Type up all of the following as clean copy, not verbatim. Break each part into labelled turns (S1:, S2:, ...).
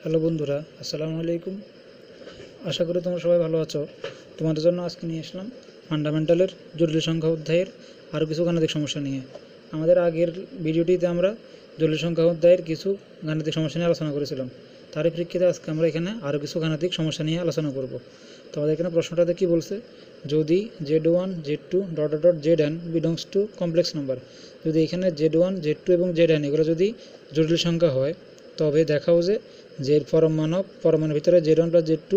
S1: Hello বন্ধুরা, আসসালামু আলাইকুম। আশা করি তোমরা সবাই ভালো আছো। তোমাদের জন্য আজকে নিয়ে আসলাম ফান্ডামেন্টালের জটিল সংখ্যা অধ্যায়ের আরও কিছু গাণিতিক সমস্যা নিয়ে। আমাদের আগের ভিডিওটিতে আমরা জটিল সংখ্যা অধ্যায়ের কিছু গাণিতিক সমস্যা নিয়ে আলোচনা করেছিলাম। তারই প্রেক্ষিতে আজকে আমরা এখানে আরও কিছু গাণিতিক সমস্যা নিয়ে আলোচনা করব। তো আমাদের এখানে প্রশ্নটাতে কী বলছে, যদি Z1 Z2 dot dot Zn belongs to complex number, যদি এখানে Z1 Z2 এবং Zn এগুলো যদি জটিল সংখ্যা হয়, তবে দেখাও যে পরমাণুর ভিতরে Z1 plus Z2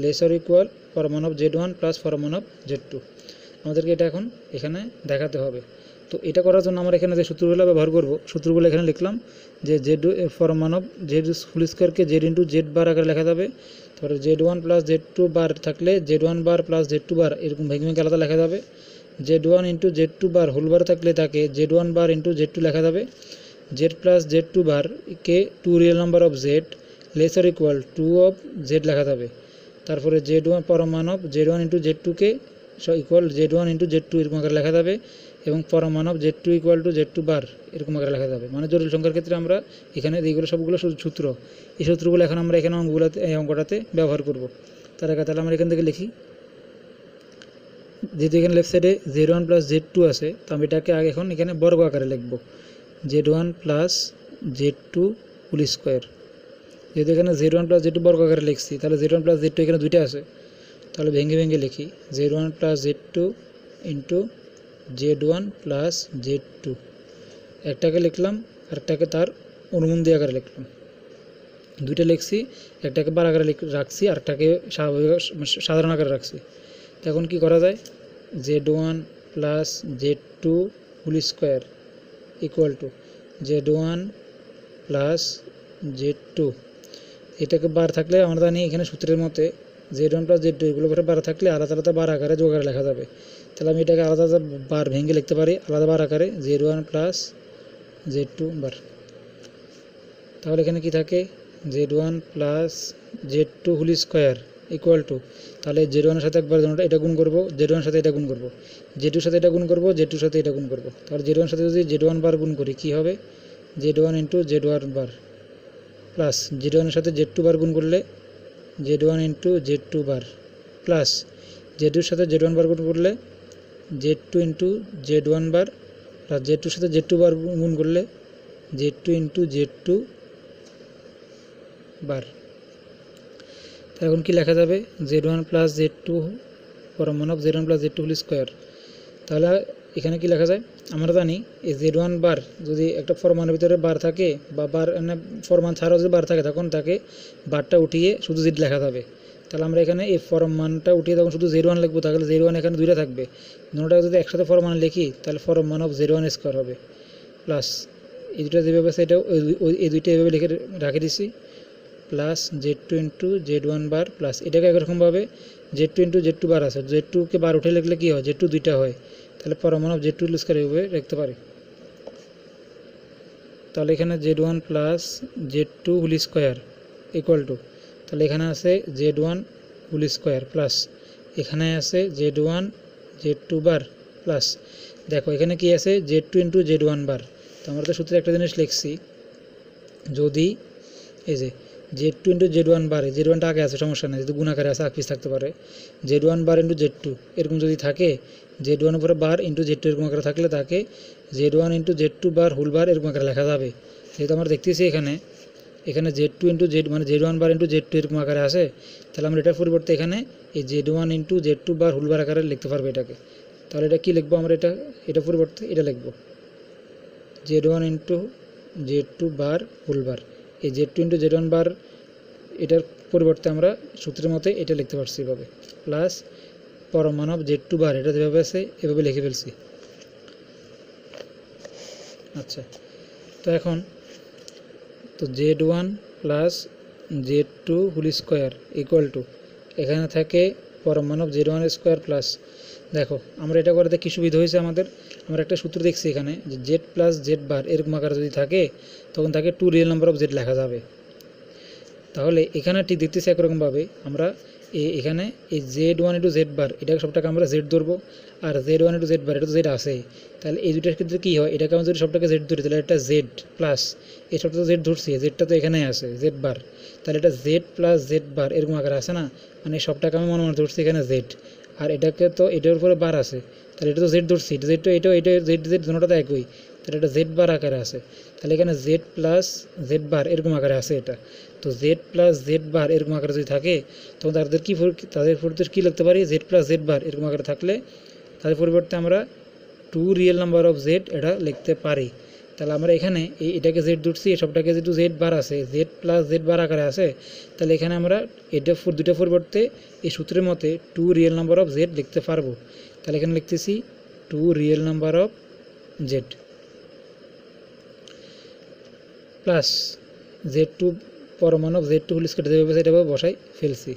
S1: laser equal পরমাণু Z1 প্লাস পরমাণু Z2। আমাদেরকে এটা এখন এখানে দেখাতে হবে। তো এটা করার জন্য আমরা এখানে যে সূত্রগুলো ব্যবহার করব, সূত্রগুলো এখানে লিখলাম যে পরমাণু Z ফুল স্কোয়ারকে Z ইন্টু Z বার আকারে লেখা যাবে। তারপরে Z1 প্লাস Z2 বার থাকলে Z1 বার প্লাস Z2 বার এরকম ভেঙে ভেঙে আলাদা লেখা যাবে। Z1 ইন্টু Z2 বার হোল বার থাকলে তাকে Z1 বার ইন্টু Z2 লেখা যাবে। Z plus Z2 bar K two real number of Z laser equal 2 of Z লেখা যাবে। তারপরে Z1 পরমাণু Z1 into Z2 K equal Z1 into Z2 এরকম আকারে লেখা যাবে, এবং পরমাণু Z2 ইকুয়াল টু Z2 বার এরকম আকারে লেখা যাবে। মানে জটিল সংখ্যার ক্ষেত্রে আমরা এখানে এইগুলো সবগুলো সূত্র, এই সূত্রগুলো এখন আমরা এখানে অঙ্কটাতে ব্যবহার করব। তাহলে আমরা এখান থেকে লিখি, যেহেতু এখানে লেফট সাইডে Z1 প্লাস Z2 আছে, তো আমি এটাকে আগে এখন এখানে বর্গ আকারে লিখব, Z1 plus Z2 whole square. যেহেতু এখানে Z1 প্লাস Z2 বর্গ আকারে লিখছি, তাহলে Z1 প্লাস Z2 এখানে দুইটা আছে, তাহলে ভেঙে ভেঙে লিখি Z1 plus Z2 into Z1 plus Z2। একটাকে লিখলাম, আরেকটাকে তার অনুমান দিয়ে আকারে লিখলাম। দুইটা লিখছি, একটাকে বার আকারে রাখছি, আরেকটাকে সাধারণ আকারে রাখছি। তো এখন কী করা যায়, Z1 plus Z2 whole square equal to Z1 plus Z2। এটাকে বার থাকলে আমরা জানি এখানে সূত্রের মতে Z1 প্লাস Z2 এগুলো করে বার থাকলে আলাদা আলাদা বার আকারে যোগ আকারে লেখা যাবে। তাহলে আমি এটাকে আলাদা আলাদা বার ভেঙে লিখতে পারি আলাদা বার আকারে Z1 প্লাস Z2 বার। তাহলে এখানে কি থাকে, Z1 plus Z2 whole square equal to, তাহলে Z1 এর সাথে একবার এটা গুণ করব, Z1 এর সাথে এটা গুণ করব, Z2 এর সাথে এটা গুণ করব, Z2 এর সাথে এটা গুণ করব। তাহলে Z1 এর সাথে যদি Z1 বার গুণ করি কি হবে, Z1 ইন্টু Z1 বার প্লাস Z1 এর সাথে Z2 বার গুণ করলে Z1 ইন্টু Z2 বার প্লাস Z2 এর সাথে Z1 বার গুণ করলে Z2 ইন্টু Z1 বার প্লাস Z2 এর সাথে Z2 বার গুণ করলে Z2 ইন্টু Z2 বার। এখন কি লেখা যাবে, Z1 প্লাস Z2 পরমাণু Z1 plus Z2 whole square. তাহলে এখানে কি লেখা যায়, আমরা জানি এই Z1 বার যদি একটা ফরমানের ভিতরে বার থাকে বা বার ফরমান ছাড়াও যদি বার থাকে, তখন তাকে বারটা উঠিয়ে শুধু Z লেখা যাবে। তাহলে আমরা এখানে এই ফরমানটা উঠিয়ে তখন শুধু Z1 লিখবো, তাহলে Z1 এখানে দুইটা থাকবে, দুটোটাকে যদি একসাথে ফরমান লিখি তাহলে ফরমান অফ Z1 স্কোয়ার হবে প্লাস এই দুটো যেভাবে আছে এটাও এই দুইটা এভাবে লিখে রাখে দিছি, প্লাস Z2 ইন্টু Z1 বার প্লাস এটাকে একরকমভাবে Z2 ইন্টু Z2 বার আছে, Z2কে বার উঠে লিখলে কী হয়, Z2 দুইটা হয়, তাহলে পরমাণু Z2 স্কোয়ার এভাবে লিখতে পারি। তাহলে এখানে Z1 plus Z2 whole square equal to, তাহলে এখানে আছে Z1 হোল স্কোয়ার প্লাস এখানে আছে Z1 Z2 বার প্লাস দেখো এখানে কি আছে Z2 ইন্টু Z1 বার। তো আমরা তো সূত্রে একটা জিনিস লিখছি, যদি এই যে Z2 ইন্টু Z1 বার, Z1টা আগে আছে সমস্যা নেই, যদি গুণাকারে আছে আগ পিস থাকতে পারে, Z1 বার ইন্টু Z2 এরকম যদি থাকে, Z1 উপরে বার ইন্টু Z2 এরকম আকারে থাকলে তাকে Z1 ইন্টু Z2 বার হোল বার এরকম আকারে লেখা যাবে। যেহেতু আমরা দেখতেছি এখানে Z2 ইন্টু মানে Z1 বার ইন্টু Z2 এরকম আকারে আছে, তাহলে আমরা এটার পরিবর্তে এখানে এই Z1 ইন্টু Z2 বার হোল বার আকারে লিখতে পারবো এটাকে। তাহলে এটা কী লিখবো আমরা, এটা পরিবর্তে এটা লিখবো Z1 ইন্টু Z2 বার হোল বার। এই Z2 ইন্টু Z1 বার এটার পরিবর্তে আমরা সূত্রের মতে এটা লিখতে পারছি এভাবে, প্লাস পরমাণু Z2 বার এটা যেভাবে আছে এভাবে লিখে ফেলছি। আচ্ছা, তো এখন তো Z1 plus Z2 whole square equal to এখানে থাকে পরমাণু Z1 স্কোয়ার প্লাস, দেখো আমরা এটা করাতে কি সুবিধা হয়েছে আমাদের, আমরা একটা সূত্র দেখছি এখানে যে Z প্লাস Z বার এরকম আকারে যদি থাকে তখন তাকে two real number of Z লেখা যাবে। তাহলে এখানে ঠিক দেখতেছি একরকমভাবে আমরা এখানে এই Z1 ইন্টু জেড বার এটাকে সবটাকে আমরা জেড ধরবো, আর Z1 ইন্টু জেড বার এটা তো জেড আছে, তাহলে এই দুটার ক্ষেত্রে কী হয়, এটাকে আমরা যদি সবটাকে জেড ধরি তাহলে এটা জেড প্লাস এই সবটা তো জেড ধরছি, জেডটা তো এখানে আছে জেড বার, তাহলে এটা জেড প্লাস জেড বার এরকম আকারে আছে না, মানে সবটাকে আমি মনে মনে ধরছি এখানে জেড, আর এটাকে তো এটার উপরে বার আছে, তাহলে এটা তো জেড ধরছি, জেড তো এটা জেড জেড দুটোটা তো একই, তাহলে এটা জেড বার আকারে আছে, তাহলে এখানে জেড প্লাস জেড বার এরকম আকারে আছে এটা, তো জেড প্লাস জেড বার এরকম আকারে যদি থাকে তখন তাদের পরিবর্তে কী লিখতে পারি, জেড প্লাস জেড বার এরকম আকারে থাকলে তাদের পরিবর্তে আমরা 2 রিয়েল নাম্বার অফ জেড এটা লিখতে পারি। তাহলে আমরা এখানে এটাকে জেড ধরছি, এই সবটাকে যেহেতু জেড বার আছে, জেড প্লাস জেড বার আকারে আছে, তাহলে এখানে আমরা এটা দুটো পরিবর্তে এই সূত্রের মতে 2 রিয়েল নাম্বার অফ জেড লিখতে পারবো। তাহলে এখানে লিখতেছি 2 real number of Z plus Z2 পরমাণু Z2 হোল স্কয়ার যেভাবে সেটাভাবে বসাই ফেলছি।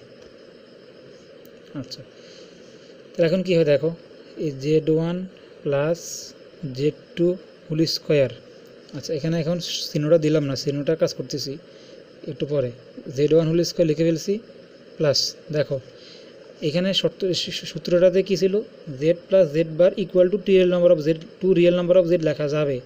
S1: আচ্ছা, তাহলে এখন কী হয় দেখো, এই Z1 plus Z2 whole square, আচ্ছা এখানে এখন চিহ্নটা দিলাম না, চিহ্নটা কাজ করতেছি একটু পরে, Z1 হোল স্কয়ার লিখে ফেলছি প্লাস, দেখো এখানে সূত্রটাতে কী ছিল, Z plus Z bar equal to 2 real number of Z, 2 real number of Z লেখা যাবে।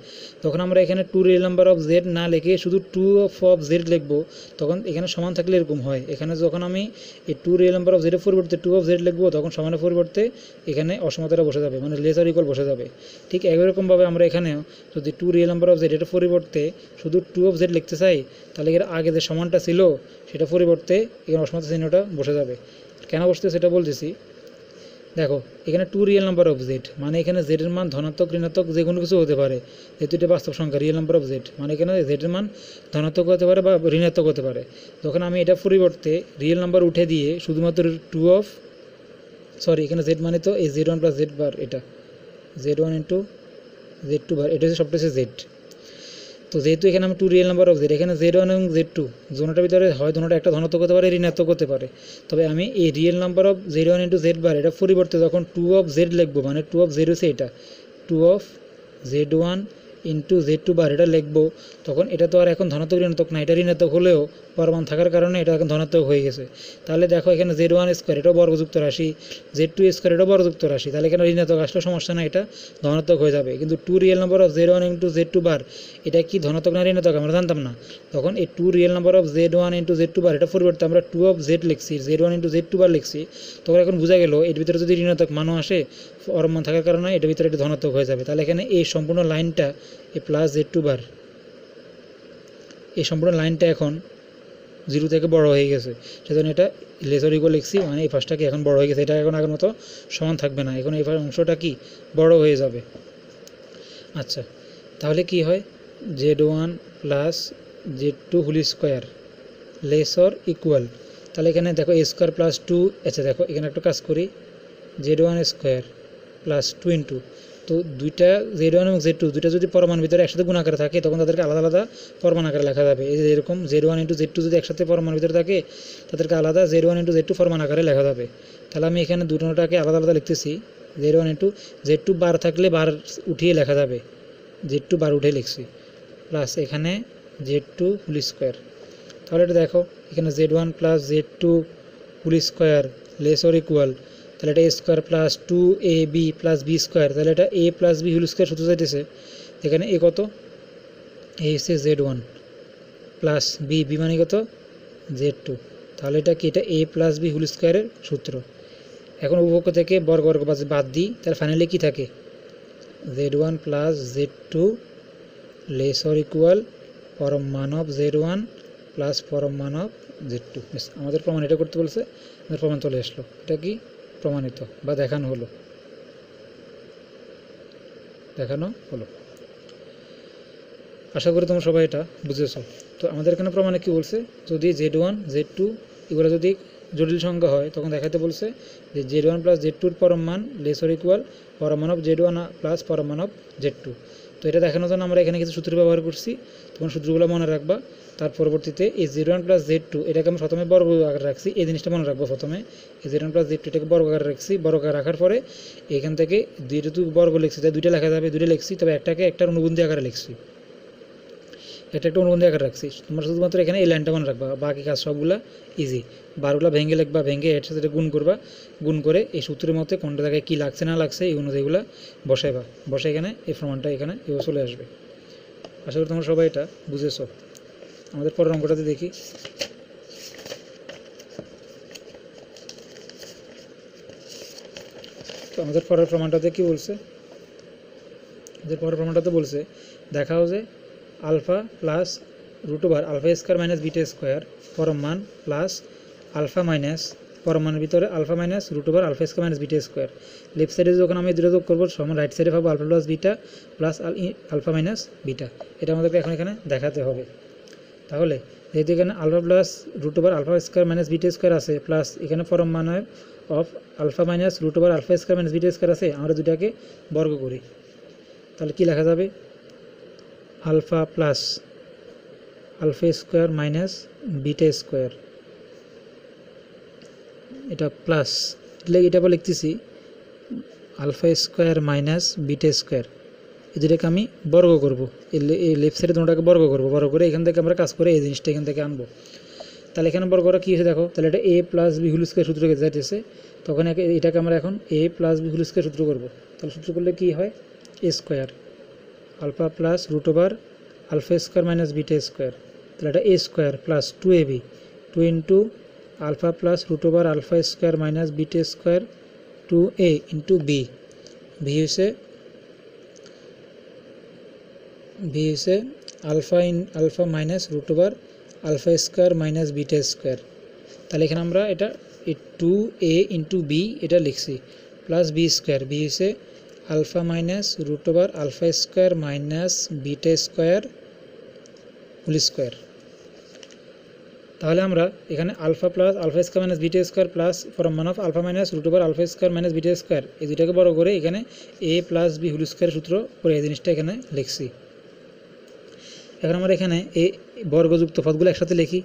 S1: তখন আমরা এখানে 2 রিয়েল নাম্বার অফ জেড না লিখে শুধু 2 অফ জেড লিখবো, তখন এখানে সমান থাকলে এরকম হয়, এখানে যখন আমি এই 2 রিয়েল নাম্বার অফ জেডের পরিবর্তে 2 অফ জেড লিখবো তখন সমানের পরিবর্তে এখানে অসমতাটা বসে যাবে, মানে লেস আর ইকুয়াল বসে যাবে। ঠিক একইরকমভাবে আমরা এখানেও যদি 2 রিয়েল নাম্বার অফ জেড এটার পরিবর্তে শুধু 2 অফ জেড লিখতে চাই, তাহলে এর আগে যে সমানটা ছিল সেটা পরিবর্তে এখানে অসমতা চিহ্নটা বসে যাবে। কেন বসতে সেটা বলতেছি, দেখো এখানে 2 রিয়েল নাম্বার অফ জেড মানে এখানে জেডের মান ধনাত্মক ঋণাত্মক যে কোনো কিছু হতে পারে, যেহেতু এটা বাস্তব সংখ্যা রিয়েল নাম্বার অফ জেড, মানে এখানে জেডের মান ধনাত্মক হতে পারে বা ঋণাত্মক হতে পারে। যখন আমি এটা পরিবর্তে রিয়েল নাম্বার উঠে দিয়ে শুধুমাত্র এখানে জেড মানে তো এই Z1 প্লাস জেড বার, এটা Z1 ইন্টু Z2 বার, এটা হচ্ছে সবটা হচ্ছে জেড। তো যেহেতু এখানে আমি 2 রিয়েল নাম্বার অফ জেড, এখানে Z1 এবং Z2 জোনটার ভিতরে হয় দুটোটা একটা ধনাত্মক হতে পারে ঋণাত্মক হতে পারে, তবে আমি এই real number of Z1 into Z bar এটা পরিবর্তে যখন 2 অফ জেড লিখবো, মানে 2 অফ জেড হচ্ছে এটা 2 অফ Z1 ইন্টু Z2 বার এটা লিখবো, তখন এটা তো আর এখন ধনাত্মক ঋণাত্মক না, এটা ঋণাত্মক হলেও পরমাণু থাকার কারণে এটা এখন ধনাত্মক হয়ে গেছে। তাহলে দেখো এখানে Z1 স্কোয়ার এটাও বর্গযুক্ত রাশি, Z2 স্কোয়ার এটাও বর্গযুক্ত রাশি, তাহলে এখানে ঋণাত্মক আসলেও সমস্যা না, এটা ধনাত্মক হয়ে যাবে। কিন্তু 2 real number of Z1 into Z2 বার এটা কি ধনাত্মক না ঋণাত্মক আমরা জানতাম না, তখন এই 2 real number of Z1 into Z2 বার এটা পরিবর্তে আমরা 2 অফ জেড লিখছি, Z1 ইন্টু Z2 বার লিখছি, তখন এখন বোঝা গেল এর ভিতরে যদি ঋণাত্মক মানও আসে পরমাণু থাকার কারণে এটার ভিতরে এটা ধনাত্মক হয়ে যাবে। তাহলে এখানে এই সম্পূর্ণ লাইনটা এই প্লাস Z2 বার, এই সম্পূর্ণ লাইনটা এখন 0 থেকে বড় হয়ে গেছে, সেজন্য এটা লেসার ইকুয়াল লিখছি, মানে এই ফার্স্টটা কি এখন বড় হয়ে গেছে, এটা এখন আগের মতো সমান থাকবে না, এখন এই অংশটা কি বড় হয়ে যাবে। আচ্ছা, তাহলে কি হয়, Z1 plus Z2 whole square lesser equal, তাহলে এখানে দেখো a স্কোয়ার প্লাস 2, আচ্ছা দেখো এখানে একটা কাজ করি, Z1 স্কোয়ার প্লাস 2 ইন্টু, তো দুইটা Z1 এবং Z2 দুইটা যদি পরমাণুর ভিতরে একসাথে গুণ আকারে থাকে তখন তাদেরকে আলাদা আলাদা পরমাণু আকারে লেখা যাবে। এই যে এরকম Z1 ইন্টু Z2 যদি একসাথে পরমাণুর ভিতরে থাকে তাদেরকে আলাদা Z1 ইন্টু Z2 পরমাণু আকারে লেখা যাবে। তাহলে আমি এখানে দুটোটাকে আলাদা আলাদা লিখতেছি, Z1 ইন্টু Z2 বার থাকলে বার উঠিয়ে লেখা যাবে, Z2 বার উঠে লিখছি, প্লাস এখানে Z2 হোল স্কোয়ার। তাহলে এটা দেখো এখানে Z1 plus Z2 whole square less or equal, তাহলে এটা a square plus 2ab plus b square, তাহলে এটা a plus b whole square সূত্র চাইতেছে, এখানে a কত, a হচ্ছে Z1 প্লাস b, b মানে কত Z2, তাহলে এটা কি, এটা a প্লাস b হোল স্কোয়ারের সূত্র। এখন উপপক্ষ থেকে বর্গ বাদ দিই, তাহলে ফাইনালি কি থাকে, Z1 plus Z2 less or equal পরমাণু অফ Z1 প্লাস পরমাণু অফ Z2। আমাদের প্রমাণ এটা করতে বলছে, আমাদের প্রমাণ চলে আসলো, এটা কি প্রমাণিত বা দেখানো হলো। আশা করি তোমরা সবাই এটা বুঝেছো। তো আমাদের এখানে প্রমাণে কি বলছে, যদি Z1 Z2 এগুলো যদি জটিল সংখ্যা হয় তখন দেখাতে বলছে যে Z1 প্লাস Z2 পরমাণ লেস অর ইকুয়াল পরমাণু অফ Z1 প্লাস পরমাণু অফ Z2। তো এটা দেখানোর জন্য আমরা এখানে কিছু সূত্র ব্যবহার করছি, তখন সূত্রগুলো মনে রাখবা। তার পরবর্তীতে এই Z1 প্লাস Z2 এটাকে আমি প্রথমে বর্গ আকারে রাখছি, এই জিনিসটা মনে রাখবো, প্রথমে এই Z1 প্লাস Z2 এটাকে বর্গ আকারে রাখছি, বর্গ আকারে রাখার পরে এখান থেকে দুইটা বর্গ লিখছি, তাই দুইটা লেখা যাবে, দুইটা লিখছি, তবে একটাকে একটার অনুবন্ধী আকারে লিখছি। এটা একটা অনুবন্ধী আকার রাখছি, তোমরা শুধুমাত্র এখানে এই লাইনটা মনে রাখবা, বাকি কাজ সবগুলা ইজি। বারগুলা ভেঙে লিখবা, ভেঙে এর সাথে গুণ করবা, গুণ করে এই সূত্রের মধ্যে কোনটা জায়গায় কী লাগছে না লাগছে এই অনুযায়ীগুলো বসাইবা, বসে এখানে এই প্রমাণটা এখানে এভাবে চলে আসবে। আশা করি তোমরা সবাই এটা বুঝেছো। আমাদের পরের অঙ্কটাতে দেখি। তো আমাদের পরের প্রমাণটাতে কী বলছে, আমাদের পরের প্রমাণটাতে বলছে দেখাও যে alpha plus root over alpha square minus beta square পরম মান প্লাস আলফা মাইনাস পরম মানের ভিতরে alpha minus root over alpha square minus beta square. Left সাইডে যখন আমি দুটো যোগ করবো সমান রাইট সাইডে পাবো alpha plus beta plus alpha minus beta. এটা আমাদেরকে এখন এখানে দেখাতে হবে। তাহলে যেহেতু এখানে alpha plus root over alpha square minus beta square আছে, প্লাস এখানে পরম মানের of alpha minus root over alpha square minus beta square আছে, আমরা দুটাকে বর্গ করি। তাহলে কী লেখা যাবে, alpha plus alpha square minus beta square, এটা প্লাস এটা আবার লিখতেছি alpha square minus beta square. এই দুটাকে আমি বর্গ করবো, এই লেফট সাইডে দুটাকে বর্গ করবো, বর্গ করে এখান থেকে আমরা কাজ করে এই জিনিসটা এখান থেকে আনবো। তাহলে এখানে বর্গ করা কী হয়েছে দেখো, তাহলে এটা A plus B whole square সূত্র যাইতেছে, তখন এটাকে আমরা এখন A plus B whole square সূত্র করবো। তাহলে সূত্র করলে কী হয়, A square alpha plus root over alpha square minus beta square, তাহলে এটা A square plus 2ab 2 into alpha plus root over alpha square minus beta square 2a into B, B হচ্ছে alpha minus root over alpha square minus beta square. তাহলে এখানে আমরা এটা 2a into B এটা লিখছি, plus B square, B হচ্ছে alpha minus root over alpha square minus beta square whole square. তাহলে আমরা এখানে alpha plus alpha square minus beta square plus ফরম মান of alpha minus root over alpha square minus beta square এই দুটাকে বড় করে এখানে A plus B whole square সূত্র করে এই জিনিসটা এখানে লিখছি। এখন আমরা এখানে এই বর্গযুক্ত পদগুলো একসাথে লিখি।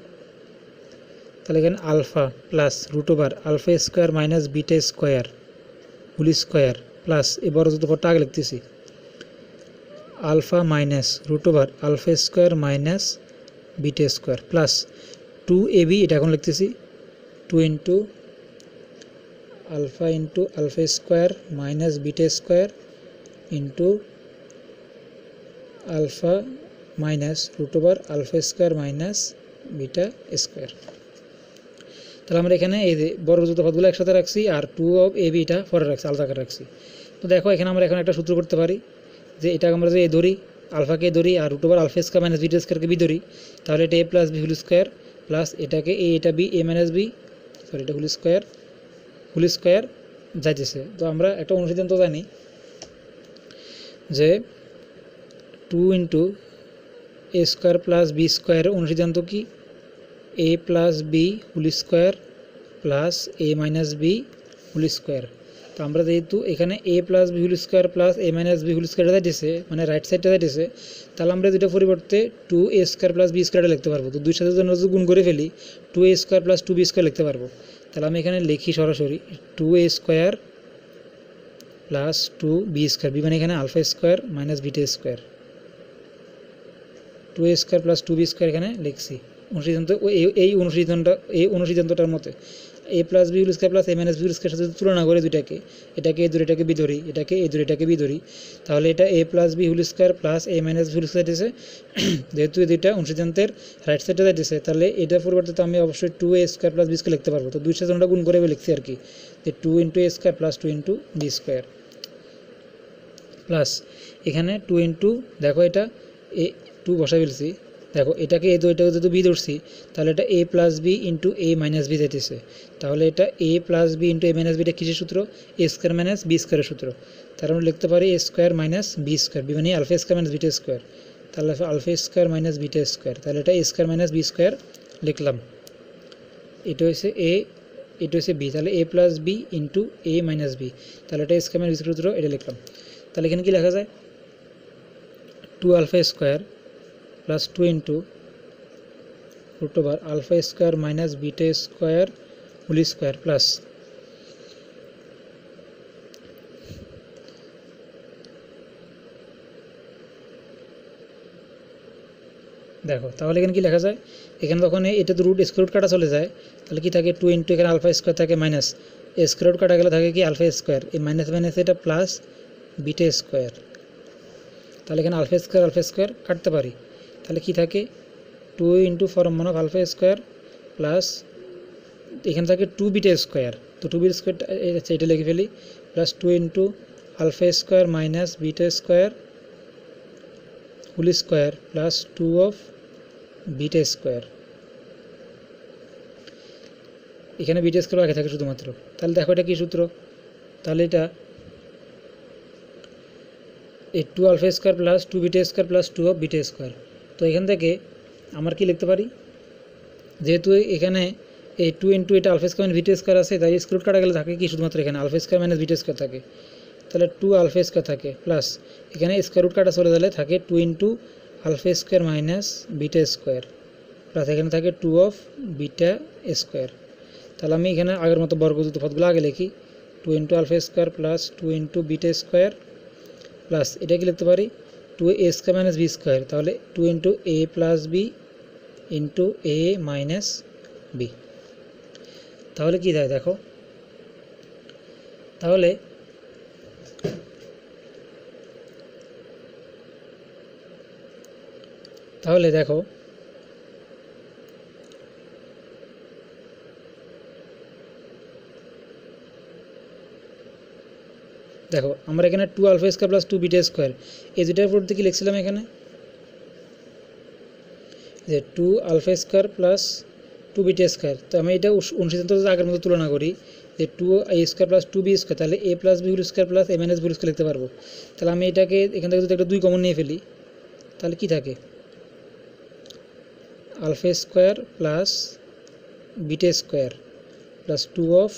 S1: তাহলে এখানে alpha plus root over alpha square minus beta square whole square plus এই বর্গযুক্ত পদটা আগে লিখতেছি alpha minus root over alpha square minus beta square plus 2ab এটা এখন লিখতেছি 2 into alpha square minus beta square into alpha minus root over alpha square minus beta square. তাহলে আমরা এখানে এই যে বর্গযুক্ত পদগুলো একসাথে রাখছি আর 2ab এটা পরে রাখছি, আলাদা করে রাখছি। তো দেখো এখানে আমরা এখন একটা সূত্র করতে পারি যে এটা আমরা যে এ ধরি আলফাকে ধরি আর root over alpha square minus beta স্কোয়ারকে বি ধরি, তাহলে এটা A plus B whole square plus এটাকে এ এটা B A minus B sorry এটা হোল স্কোয়ার যাইতেছে। তো আমরা একটা অনুসিদ্ধান্ত জানি যে 2 into A square plus B স্কোয়ারের অনুসিদ্ধান্ত কি, A plus B whole square plus A minus B whole square. তো আমরা যেহেতু এখানে A plus B whole square plus A minus B whole স্কোয়ারটা যাইতেছে মানে রাইট সাইডটা যাইতেছে, তাহলে আমরা দুটো পরিবর্তে 2a স্কোয়ার প্লাস বি স্কোয়ারটা লিখতে পারবো। তো দুই সাথে জন্য যদি গুণ করে ফেলি 2a square plus 2b square লিখতে পারবো। তাহলে আমি এখানে লিখি সরাসরি 2a square plus 2b square, B মানে এখানে alpha square minus beta square, 2a square plus 2b square এখানে লিখছি অনুসিদ্ধান্ত। এই অনুসিদ্ধান্তটার মতে A plus B whole square plus A minus B whole square সাথে তুলনা করে দুইটাকে, এটাকে এ দুইটাকে বি ধরি, এটাকে এ দুইটাকে বি ধরি, তাহলে এটা A plus B whole square plus A minus B whole square দিয়েছে। যেহেতু এই দুইটা অনুসিদ্ধান্তের রাইট সাইডে যাইতেছে, তাহলে এটার পরিবর্তে আমি অবশ্যই 2a square plus B square লিখতে পারবো। তো দুই সাথে গুণ করে লিখছি আর কি, যে 2 into A square plus 2 into B square plus এখানে 2 ইন্টু দেখো এটা এ 2 বসাই ফেলছি, দেখো এটাকে এ দুইটা যেহেতু বি ধরছি তাহলে এটা A plus B into A minus B যাইতেছে। তাহলে এটা A plus B into A minus beta কিসের সূত্র, এ স্কোয়ার মাইনাস বি স্কোয়ারের সূত্র। তার আমরা লিখতে পারি A square minus B square, B মানে alpha square minus beta square, তাহলে alpha square minus beta square, তাহলে এটা A square minus B square লিখলাম। এটা হচ্ছে এ, এটা হচ্ছে বি, তাহলে A plus B into A minus B, তাহলে এটা স্কোয়ার মাইনাস বি সূত্র এটা লিখলাম। তাহলে এখানে কি লেখা যায় 2 alpha square plus 2 into root over alpha square minus beta square whole square plus দেখো তাহলে এখানে কি লেখা যায়, এখানে তখন এটা তো রুট স্কোয়ার রুট কাটা চলে যায়, তাহলে কি থাকে 2 ইন্টু এখানে আলফা স্কোয়ার থাকে মাইনাস স্কোয়ার রুট কাটা গেলে থাকে কি আলফা স্কোয়ার, এই মাইনাস মাইনাস এটা প্লাস বিটা স্কোয়ার, তাহলে এখানে আলফা স্কোয়ার কাটতে পারি, তাহলে কি থাকে 2 ইন্টু ফর্ম মান অফ আলফা স্কোয়ার প্লাস এখানে থাকে 2 বিটা স্কোয়ার, তো 2 বিটা স্কোয়ার এটা লিখে ফেলি plus 2 into alpha square minus beta square whole square plus 2 of beta square, এখানে বিটা স্কোয়ার আগে থাকে শুধুমাত্র, তাহলে দেখো এটা কি সূত্র, তাহলে এটা এই 2 alpha square plus 2 beta square plus 2 of beta square, তো এখান থেকে আমরা কি লিখতে পারি, যেহেতু এখানে এই 2 ইন্টু এটা alpha square minus beta square আছে, তাই স্কোয়ার কাটা গেলে থাকে কি শুধুমাত্র এখানে alpha square minus beta square থাকে, তাহলে 2 আলফা স্কোয়ার থাকে প্লাস এখানে স্কোয়ার রুট কাটা চলে গেলে থাকে 2 into alpha square minus beta square plus এখানে থাকে 2 অফ বিটা স্কোয়ার, তাহলে আমি এখানে আগের মতো বর্গযুক্ত পদগুলো আগে লিখি 2 into alpha square plus 2 into beta square plus এটা কি লিখতে পারি 2a square minus B square, তাহলে 2 into A plus B into A minus B, তাহলে কি দেয় দেখো, তাহলে দেখো দেখো আমরা এখানে 2 alpha square plus 2 beta square এই দুটার পরিবর্তে কি লিখছিলাম এখানে যে 2 alpha square plus 2 beta square, তো আমি এটা অনুসিদ্ধান্ত আগের মতো তুলনা করি যে 2 a square plus 2 B square, তাহলে a plus B whole square plus a minus B whole square লিখতে পারবো, তাহলে আমি এটাকে এখান থেকে যদি একটা 2 কমন নিয়ে ফেলি তাহলে কি থাকে alpha square plus beta square plus 2 of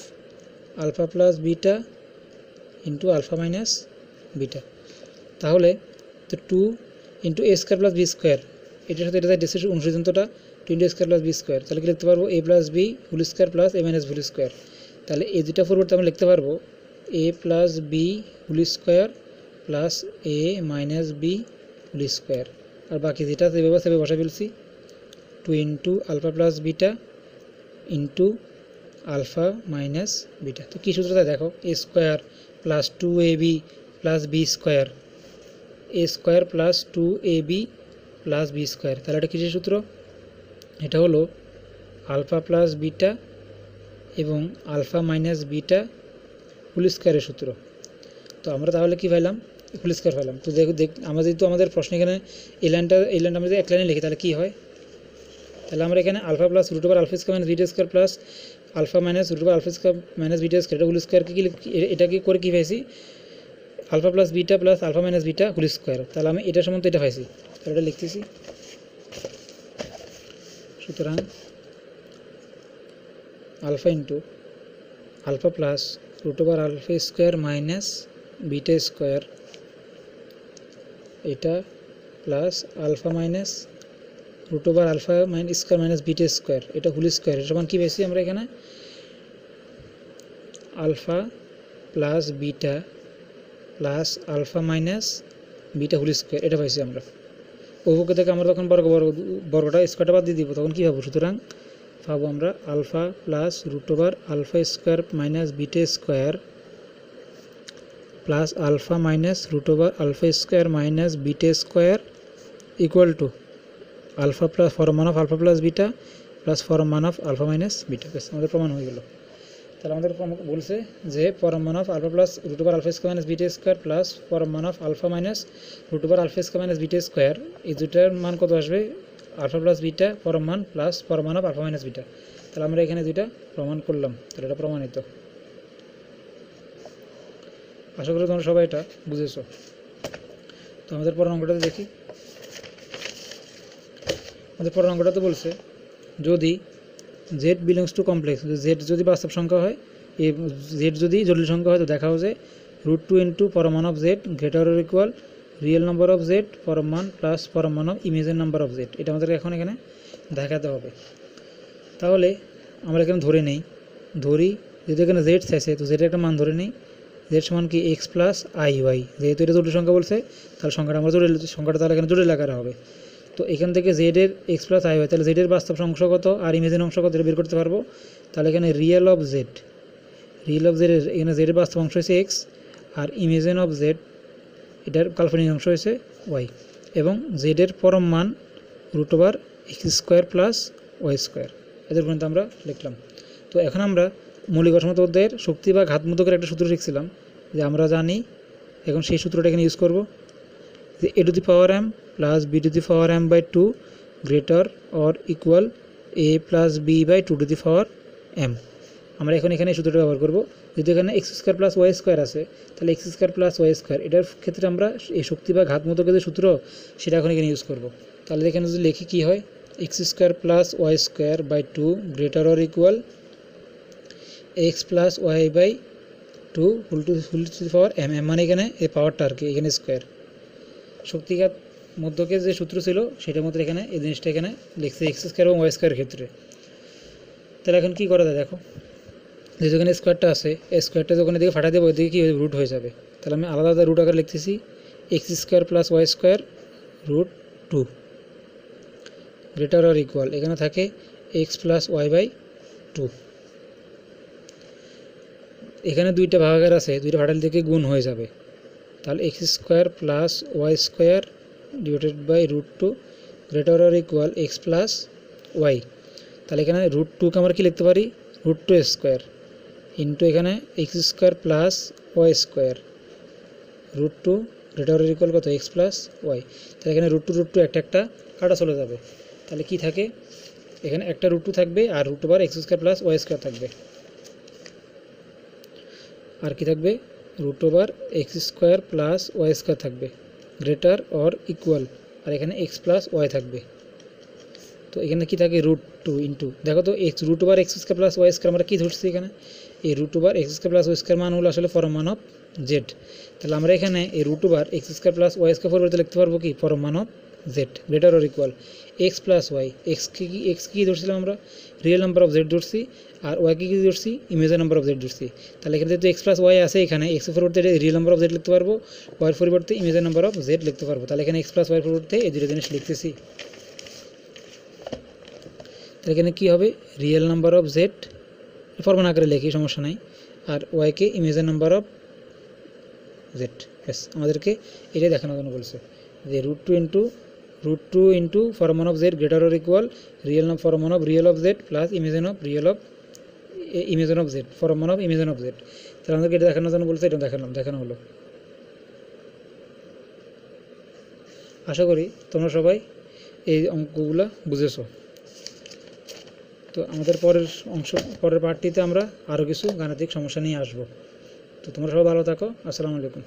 S1: alpha plus beta into alpha minus beta, তাহলে তো 2 into A square plus B square এটার সাথে এটা ডিসের অনুসিদ্ধান্তটা 2 into A square plus B square, তাহলে কি লিখতে পারবো A plus B whole square plus A minus whole square, তাহলে এই দুটা পরিবর্তে আমরা লিখতে পারবো A plus B whole square plus A minus B whole square, আর বাকি যেটা সেভাবে বসা ফেলছি 2 into alpha plus beta into alpha minus beta, তো কী সূত্রটা দেখো এ স্কোয়ার প্লাস 2ab প্লাস B square A square plus 2ab প্লাস বি স্কোয়ার, তাহলে এটা কিসের সূত্র, এটা হলো আলফা প্লাস বিটা এবং আলফা মাইনাস বিটা হোল স্কোয়ারের সূত্র, তো আমরা তাহলে কি পাইলাম হোল স্কোয়ার পাইলাম, তো দেখ আমরা যেহেতু আমাদের প্রশ্ন এখানে এই লাইনটা আমরা যদি এক লাইনে লিখি তাহলে কী হয়, তাহলে আমরা এখানে alpha plus root over alpha square minus beta square plus alpha minus root over alpha square minus beta square এটা হোল স্কোয়ারকে কি এটাকে করে কী পাইছি alpha plus beta plus alpha minus beta whole square, তাহলে আমি এটা সম্বন্ধে এটা পাইছি, তাহলে এটা লিখতেছি, সুতরাং alpha into alpha plus root over alpha square minus beta square এটা plus alpha minus root over alpha minus square minus beta square এটা হোল স্কোয়ার, এটা সমান কী পেয়েছি আমরা এখানে alpha plus beta plus alpha minus beta whole square এটা পাইছি আমরা, ওপর থেকে আমরা তখন বর্গটা স্কোয়ারটা বাদ দিয়ে দিব, তখন কী পাবো, সুতরাং পাবো আমরা alpha plus root over alpha square minus beta square plus alpha minus root over alpha square minus beta square equal to alpha plus ফর্ম মান of alpha plus beta plus ফর্ম মান অফ আলফা মাইনাস বিটা, বেশ আমাদের প্রমাণ হয়ে গেল, তাহলে আমাদের বলছে যে ফর্ম মান of alpha plus root over alpha square minus beta square plus ফর্ম মান of alpha minus root over alpha square minus beta square এই দুটার মান কত আসবে আলফা প্লাস বিটা ফর্ম মান প্লাস ফর্ম মান অফ আলফা মাইনাস বিটা, তাহলে আমরা এখানে দুইটা প্রমাণ করলাম, তাহলে এটা প্রমাণিত, আশা করি তোমরা সবাই এটা বুঝেছো। তো আমাদের পরের অঙ্কটাতে দেখি, আমাদের পরের অঙ্কটাতে বলছে যদি Z belongs to complex, Z যদি বাস্তব সংখ্যা হয় এই জেড যদি জটিল সংখ্যা হয় তো দেখাও যে √2 ইন্টু ফর্ম মান of Z greater or equal real number of Z form মান প্লাস ফর্ম মান of imagine number of Z, এটা আমাদের এখন এখানে দেখাতে হবে। তাহলে আমরা এখানে ধরে নেই, ধরি যেহেতু এখানে জেড চাইছে তো জেডের একটা মান ধরে নেই, জেড সমান কি এক্স প্লাস আই ওয়াই, যেহেতু এটা জটিল সংখ্যা বলছে তাহলে সংখ্যাটা আমরা জটিল সংখ্যাটা তাহলে এখানে জটিল আকারে হবে। তো তো এখান থেকে জেডের এক্স প্লাস আই হয়, তাহলে জেডের বাস্তব অংশ কত আর ইমেজিন অংশ কত এটা বের করতে পারবো। তাহলে এখানে রিয়েল অফ জেড এখানে জেডের বাস্তব অংশ হয়েছে এক্স আর ইমেজিন অফ জেড এটার কাল্পনিক অংশ হয়েছে ওয়াই, এবং জেডের পরম মান √(x² + y²। এদের পর্যন্ত আমরা লিখলাম। তো এখন আমরা মৌলিক অসমতা অধ্যায়ের শক্তি বা ঘাতমূলকের একটা সূত্র শিখছিলাম, যে আমরা জানি এখন সেই সূত্রটা এখানে ইউজ করব, যে a⁴m + b⁴m/2 > a + b/2m। আমরা এখন এখানে এই সূত্রটা ব্যবহার করব। যদি এখানে x² + y² আছে, তাহলে x² + y² এটার ক্ষেত্রে আমরা এই শক্তি বা ঘাতমূলকের যে সূত্র সেটা এখন এখানে ইউজ করব। তাহলে এখানে যদি লিখি কী হয়, x² + y²/2 > x + y/2 m, মানে এখানে এই পাওয়ারটা আর কি, এখানে স্কোয়ার। শক্তিঘাত মধ্যকের যে সূত্র ছিল সেটার মধ্যে এখানে এই জিনিসটা এখানে লিখছে x² এবং y² ক্ষেত্রে। তাহলে এখন কী করা যায় দেখো, যেহেতু এখানে স্কোয়ারটা আছে, এই স্কোয়ারটা যখন এদিকে ফাটা দেবো ওইদিকে কী রুট হয়ে যাবে। তাহলে আমি আলাদা আলাদা রুট আকারে লিখতেছি, x² + y² √2 > এখানে থাকে x + y/2। এখানে দুইটা ভাগাকার আছে, দুইটা ভাটাল থেকে গুণ হয়ে যাবে, তাহলে x² + y² √2 > x + y। তাহলে এখানে √2 কে আমরা কি লিখতে পারি, √2² ইন্টু এখানে x² + y² √2 > কত x + y। তাহলে এখানে √2 একটা কাটা চলে যাবে, তাহলে কি থাকে, এখানে একটা √2 থাকবে আর √x² + y² থাকবে, আর কি থাকবে √x² + y² থাকবে > আর এখানে x + y থাকবে। তো এখানে কি থাকে √2 ইন্টু, দেখো তো √x² + y² আমরা কি ধরছি, এখানে এই √x² + y² মান হলো আসলে পরম মান অফ জেড। তাহলে আমরা এখানে এই √x² + y² পরিবর্তে লিখতে পারবো কি পরম মান of Z > x + y। x কি ধরছিলাম আমরা, রিয়েল নাম্বার অফ জেড ধরছি, আর y কি ধরছি, ইমেজিন নাম্বার অফ জেড ধরছি। তাহলে এখানে যেহেতু x + y আছে, এখানে x এর পরিবর্তে রিয়েল নাম্বার অফ জেড লিখতে পারবো, y এর পরিবর্তে ইমেজিন নাম্বার অফ জেড লিখতে পারবো। তাহলে এখানে x + y এর পরিবর্তে এই দুটো জিনিস লিখতেছি। তাহলে এখানে কী হবে, real number of Z formula আকারে লিখি, সমস্যা নাই, আর ওয়াইকে ইমেজিন নাম্বার অফ জেড। ব্যাস, আমাদেরকে এটাই দেখানোর জন্য বলছে, যে √2 ইন্টু ফর্ম মান অফ জেড > ফর্ম মান of real of Z plus imagine of Z, form মান অফ ইমেজিন অফ জেড। তাহলে আমাদেরকে এটা দেখানোর জন্য বলছে, এটা দেখানো হলো। আশা করি তোমরা সবাই এই অঙ্কগুলো বুঝেছো। তো আমাদের পরের পার্টটিতে আমরা আরও কিছু গাণিতিক সমস্যা নিয়ে আসবো। তো তোমরা সবাই ভালো থাকো। আসসালামু আলাইকুম।